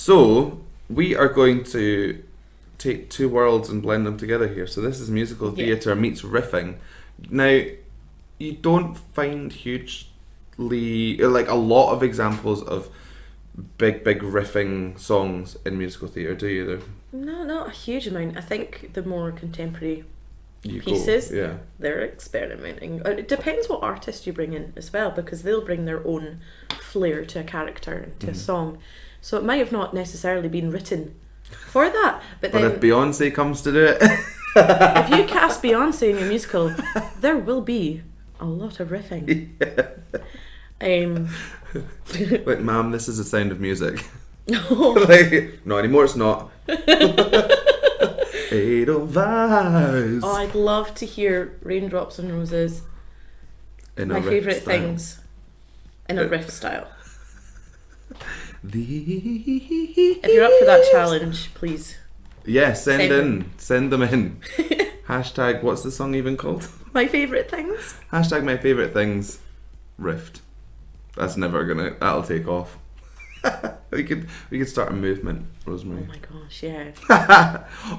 So we are going to take two worlds and blend them together here. So this is musical theatre meets riffing. Now, you don't find hugely, like, a lot of examples of big riffing songs in musical theatre, do you? No, not a huge amount. I think the more contemporary pieces, they're experimenting. It depends what artist you bring in as well, because they'll bring their own flair to a character, to a song. So it might have not necessarily been written for that. But then, if Beyonce comes to do it... if you cast Beyonce in your musical, there will be a lot of riffing. Like, ma'am, this is the sound of music. Like, no, anymore it's not. Edelweiss. Oh, I'd love to hear Raindrops and Roses. My favourite things in a riff style. If you're up for that challenge, please. Yeah, send them in. Hashtag, what's the song even called? My favourite things. Hashtag my favourite things. Rift. That's never that'll take off. we could start a movement, Rosemary. Oh my gosh, yeah.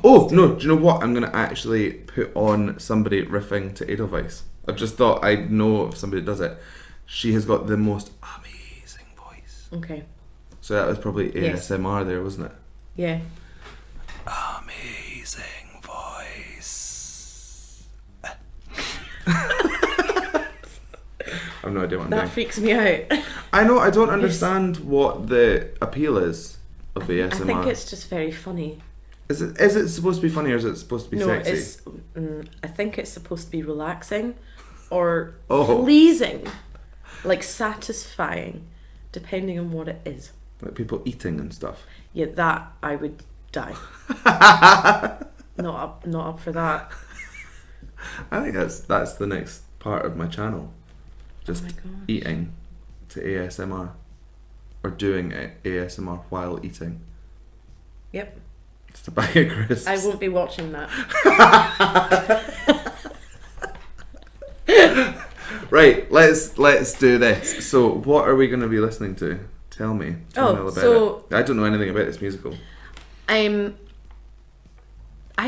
Oh no, do you know what? I'm gonna actually put on somebody riffing to Edelweiss. I've just thought, I know if somebody does it. She has got the most amazing voice. Okay. So that was probably ASMR there, wasn't it? Yeah. Amazing voice. I've no idea what I'm doing. That freaks me out. I know, I don't understand what the appeal is of ASMR. I think it's just very funny. Is it supposed to be funny, or is it supposed to be sexy? I think it's supposed to be relaxing or Oh. pleasing, like satisfying, depending on what it is. Like people eating and stuff. Yeah, that I would die. Not up for that. I think that's the next part of my channel. Just eating to ASMR. Or doing ASMR while eating. Yep. Just a bag of crisps. I won't be watching that. Right, let's do this. So what are we going to be listening to? Tell me. Tell me all about it. I don't know anything about this musical. I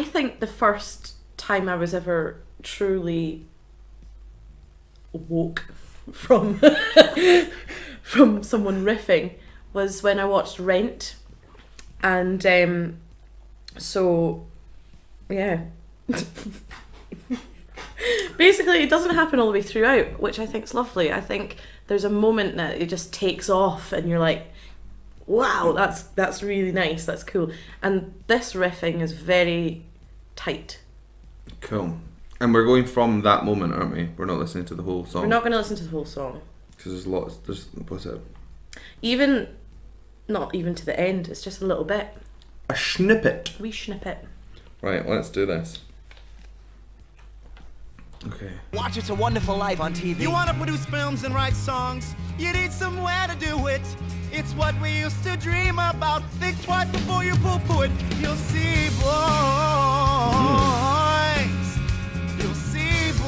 think the first time I was ever truly woke from from someone riffing was when I watched Rent, and basically it doesn't happen all the way throughout, which I think is lovely. I think there's a moment that it just takes off and you're like, wow, that's really nice, that's cool. And this riffing is very tight. Cool. And we're going from that moment, aren't we? We're not listening to the whole song. We're not going to listen to the whole song. Because what's it? Not even to the end, it's just a little bit. A snippet. Wee snippet. Right, let's do this. Okay. Watch It's a Wonderful Life on TV. You want to produce films and write songs? You need somewhere to do it. It's what we used to dream about. Think twice before you poo-poo it. You'll see, boys. You'll see, boys.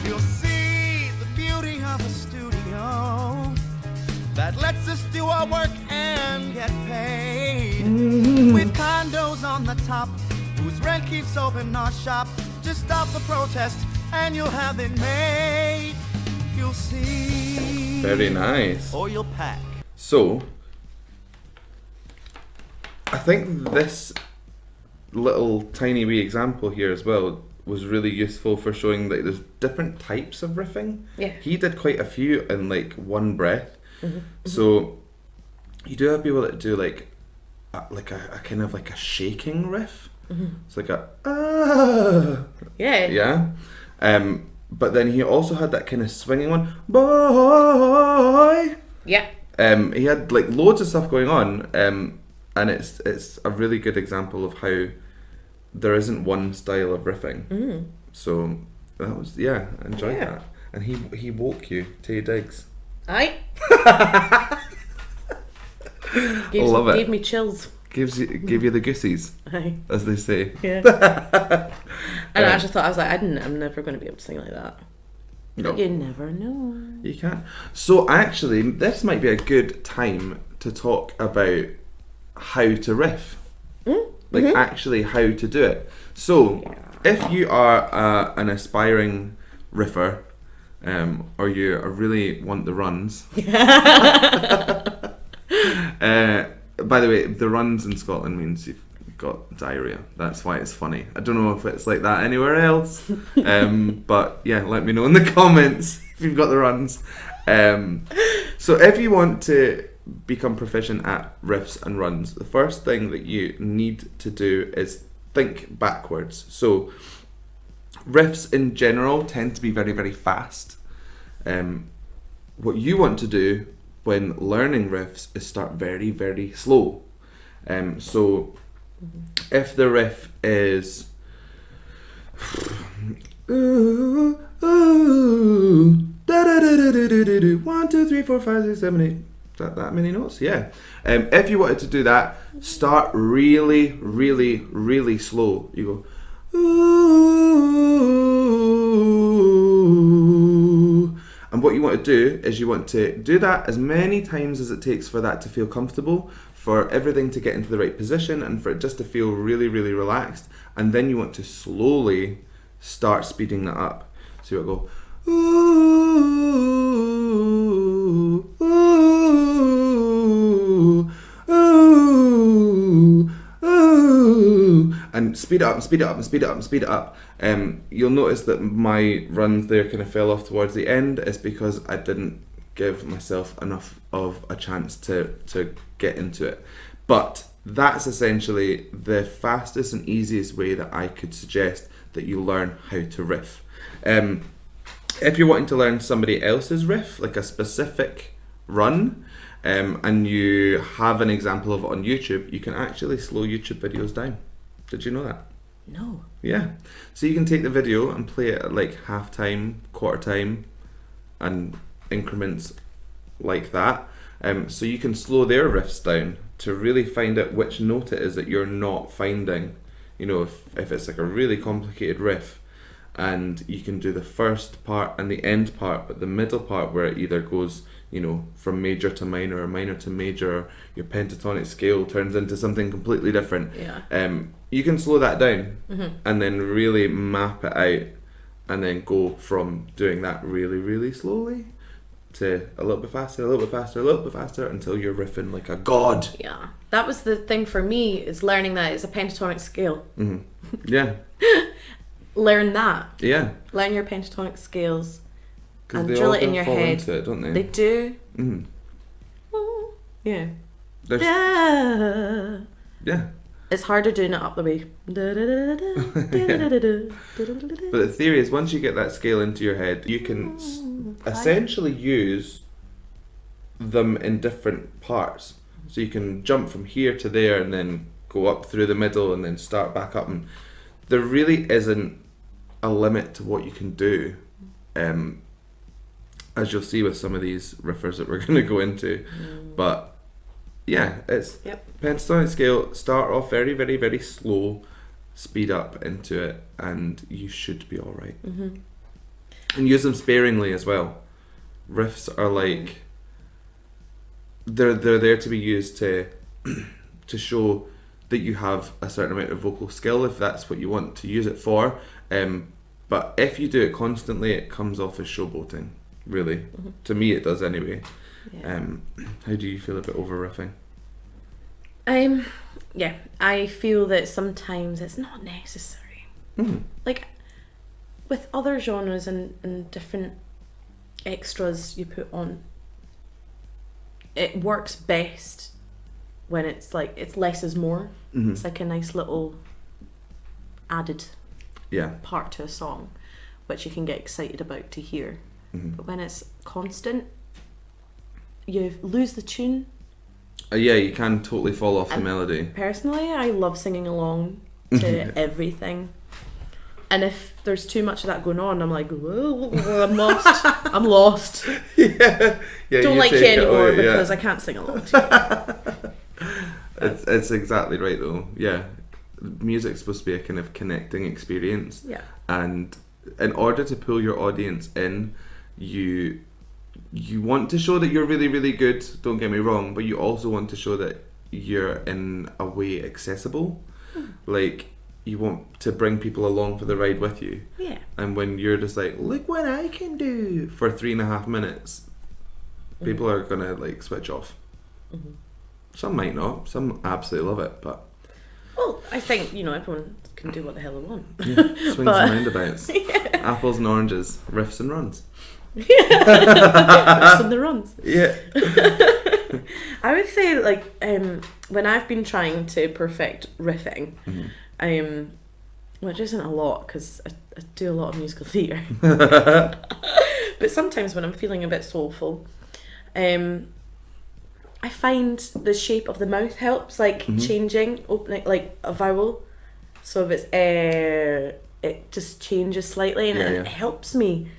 You'll see the beauty of a studio that lets us do our work and get paid. With condos on the top, whose rent keeps open our shop. Just stop the protest and you'll have it made. You'll see. Very nice. Or you'll pack. So, I think this little tiny wee example here as well was really useful for showing that there's different types of riffing. Yeah. He did quite a few in like one breath. Mm-hmm. So, you do have people that do like a kind of like a shaking riff. Mm-hmm. It's like a Yeah. yeah. But then he also had that kind of swinging one, boy. Yeah. He had like loads of stuff going on, and it's a really good example of how there isn't one style of riffing. Mm. So that was I enjoyed that, and he woke you, Tay Diggs. Aye. Gave me chills. Gave you the goosies, Aye. as they say. Yeah. And I actually thought, I was like, I'm never going to be able to sing like that. No. But you never know. You can't. So actually, this might be a good time to talk about how to riff. Actually how to do it. So, if you are an aspiring riffer, or you really want the runs. By the way, the runs in Scotland means you've got diarrhea. That's why it's funny. I don't know if it's like that anywhere else. But yeah, let me know in the comments if you've got the runs. So if you want to become proficient at riffs and runs, the first thing that you need to do is think backwards. So riffs in general tend to be very, very fast. What you want to do when learning riffs is start very, very slow. So if the riff is ooh, ooh, da da da da da da da, 1, 2, 3, 4, 5, 6, 7, 8. That many notes? Yeah. If you wanted to do that, start really, really, really slow. You go ooh, and what you want to do is you want to do that as many times as it takes for that to feel comfortable, for everything to get into the right position, and for it just to feel really, really relaxed. And then you want to slowly start speeding that up. So you'll go ooh, ooh, ooh, ooh, and speed it up and speed it up and speed it up and speed it up. You'll notice that my runs there kind of fell off towards the end. It's because I didn't give myself enough of a chance to get into it. But that's essentially the fastest and easiest way that I could suggest that you learn how to riff. If you're wanting to learn somebody else's riff, like a specific run, and you have an example of it on YouTube, you can actually slow YouTube videos down. Did you know that? No. Yeah. So you can take the video and play it at like half time, quarter time, and increments like that. So you can slow their riffs down to really find out which note it is that you're not finding. You know, if it's like a really complicated riff, and you can do the first part and the end part, but the middle part where it either goes, you know, from major to minor or minor to major, your pentatonic scale turns into something completely different. Yeah. You can slow that down and then really map it out, and then go from doing that really, really slowly to a little bit faster, a little bit faster, a little bit faster, until you're riffing like a god. Yeah. That was the thing for me, is learning that it's a pentatonic scale. Yeah. Learn that. Yeah. Learn your pentatonic scales and they drill all it in your fall head. Into it, don't they? They do. Yeah. Yeah. It's harder doing it up the way. But the theory is, once you get that scale into your head, you can essentially use them in different parts. So you can jump from here to there and then go up through the middle and then start back up. And there really isn't a limit to what you can do, as you'll see with some of these riffers that we're going to go into. But yeah, it's pentatonic scale. Start off very, very, very slow, speed up into it, and you should be all right. And use them sparingly as well. Riffs are like they're there to be used to show that you have a certain amount of vocal skill, if that's what you want to use it for. But if you do it constantly, it comes off as showboating. Really, to me, it does anyway. Yeah. How do you feel about over riffing? Yeah, I feel that sometimes it's not necessary. Like with other genres and different extras you put on, it works best when it's like it's less is more. It's like a nice little added part to a song, which you can get excited about to hear. But when it's constant, you lose the tune. Yeah, you can totally fall off the melody. Personally, I love singing along to everything. And if there's too much of that going on, I'm like, whoa, I'm lost. I'm lost. Yeah, don't like you anymore because I can't sing along to you. It's exactly right though. Yeah, music's supposed to be a kind of connecting experience. Yeah. And in order to pull your audience in, you want to show that you're really, really good, don't get me wrong, but you also want to show that you're in a way accessible. Like, you want to bring people along for the ride with you. Yeah. And when you're just like, look what I can do for 3.5 minutes, people are gonna like switch off. Some might not, some absolutely love it, but well, I think, you know, everyone can do what the hell they want. Yeah, swings and roundabouts. Yeah. Apples and oranges, riffs and runs. Riffs and the runs. Yeah. I would say, like, when I've been trying to perfect riffing, which isn't a lot because I do a lot of musical theatre, but sometimes when I'm feeling a bit soulful, I find the shape of the mouth helps, like changing, opening, like a vowel. So if it's it just changes slightly, and it helps me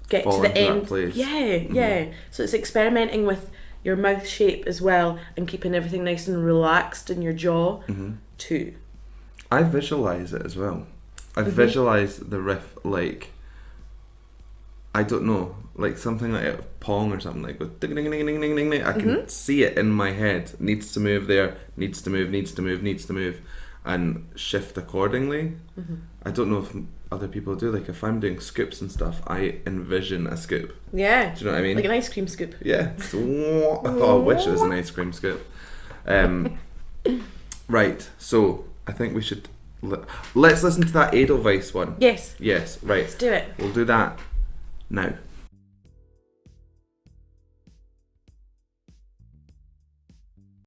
get fall to the end. Place. Yeah. So it's experimenting with your mouth shape as well, and keeping everything nice and relaxed in your jaw too. I visualize it as well. I visualize the riff like, I don't know, like something like a Pong or something, like with ding ding ding ding ding ding. I can see it in my head. Needs to move there. Needs to move, and shift accordingly. I don't know if other people do. Like if I'm doing scoops and stuff, I envision a scoop. Yeah. Do you know what I mean? Like an ice cream scoop. Yeah. Oh, I wish it was an ice cream scoop. Right. So I think we should let's listen to that Edelweiss one. Yes. Yes. Right. Let's do it. We'll do that now.